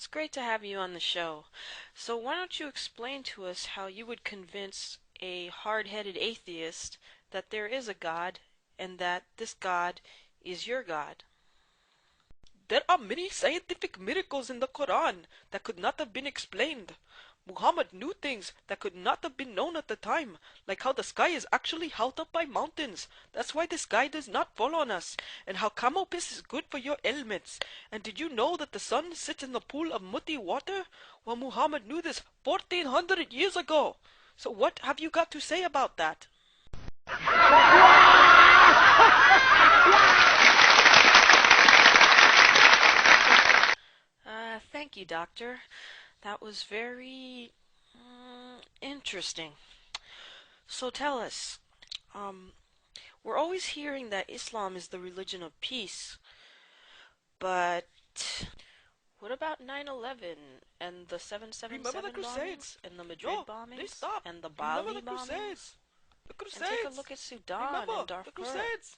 It's great to have you on the show. So why don't you explain to us how you would convince a hard-headed atheist that there is a God and that this God is your God? There are many scientific miracles in the Quran that could not have been explained. Muhammad knew things that could not have been known at the time, like how the sky is actually held up by mountains. That's why the sky does not fall on us, and how camel piss is good for your ailments. And did you know that the sun sits in the pool of muddy water? Well, Muhammad knew this 1400 years ago. So what have you got to say about that? Thank you, Doctor. That was very interesting. So tell us, we're always hearing that Islam is the religion of peace, but what about 9/11 and the Remember the 777 bombings Crusades? and the Madrid No, please bombings stop. and the Remember Bali the bombings? Crusades. The And take a Crusades. look at Sudan and Remember the Darfur. Crusades.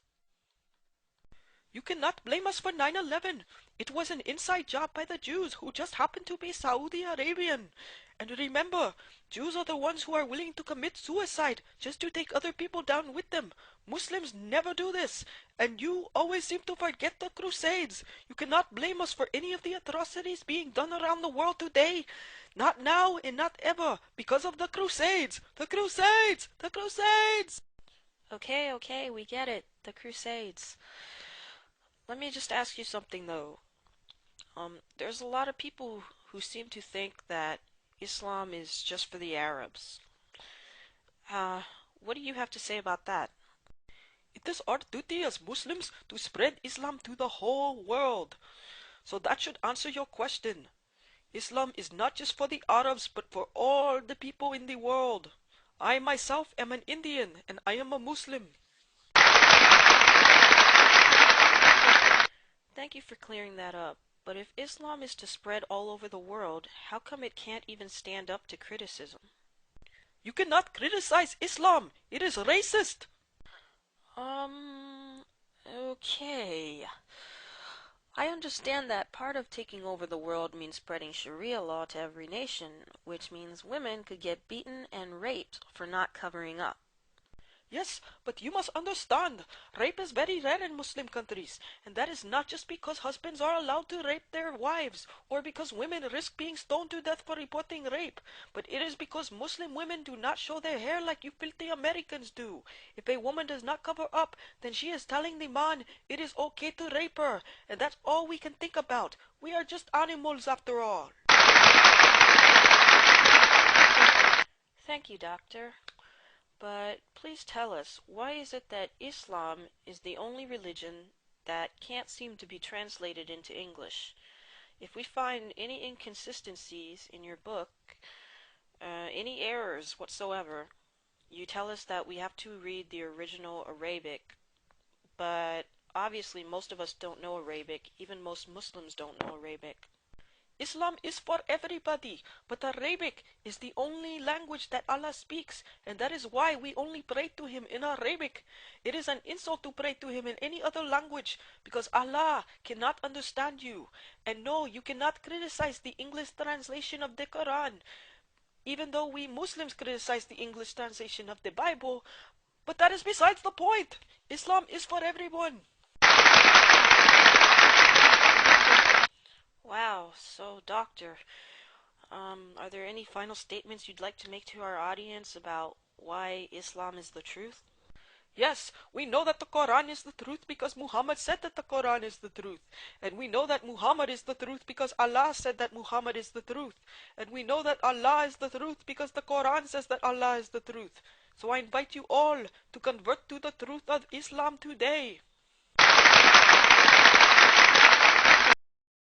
You cannot blame us for 9/11. It was an inside job by the Jews who just happened to be Saudi Arabian. And remember, Jews are the ones who are willing to commit suicide just to take other people down with them. Muslims never do this. And you always seem to forget the Crusades. You cannot blame us for any of the atrocities being done around the world today. Not now and not ever, because of the Crusades. The Crusades! The Crusades! Okay, we get it. The Crusades. Let me just ask you something though. There's a lot of people who seem to think that Islam is just for the Arabs. What do you have to say about that? It is our duty as Muslims to spread Islam to the whole world. So that should answer your question. Islam is not just for the Arabs but for all the people in the world. I myself am an Indian and I am a Muslim. Thank you for clearing that up. But if Islam is to spread all over the world, how come it can't even stand up to criticism? You cannot criticize Islam. It is racist. Okay. I understand that part of taking over the world means spreading Sharia law to every nation, which means women could get beaten and raped for not covering up. Yes, but you must understand, rape is very rare in Muslim countries, and that is not just because husbands are allowed to rape their wives, or because women risk being stoned to death for reporting rape, but it is because Muslim women do not show their hair like you filthy Americans do. If a woman does not cover up, then she is telling the man it is okay to rape her, and that's all we can think about. We are just animals after all. Thank you, Doctor. But please tell us, why is it that Islam is the only religion that can't seem to be translated into English? If we find any inconsistencies in your book, any errors whatsoever, you tell us that we have to read the original Arabic, but obviously most of us don't know Arabic, even most Muslims don't know Arabic. Islam is for everybody, but Arabic is the only language that Allah speaks, and that is why we only pray to Him in Arabic. It is an insult to pray to Him in any other language, because Allah cannot understand you. And no, you cannot criticize the English translation of the Quran, even though we Muslims criticize the English translation of the Bible, but that is besides the point. Islam is for everyone. Wow, so Doctor, are there any final statements you'd like to make to our audience about why Islam is the truth? Yes, we know that the Quran is the truth because Muhammad said that the Quran is the truth. And we know that Muhammad is the truth because Allah said that Muhammad is the truth. And we know that Allah is the truth because the Quran says that Allah is the truth. So I invite you all to convert to the truth of Islam today.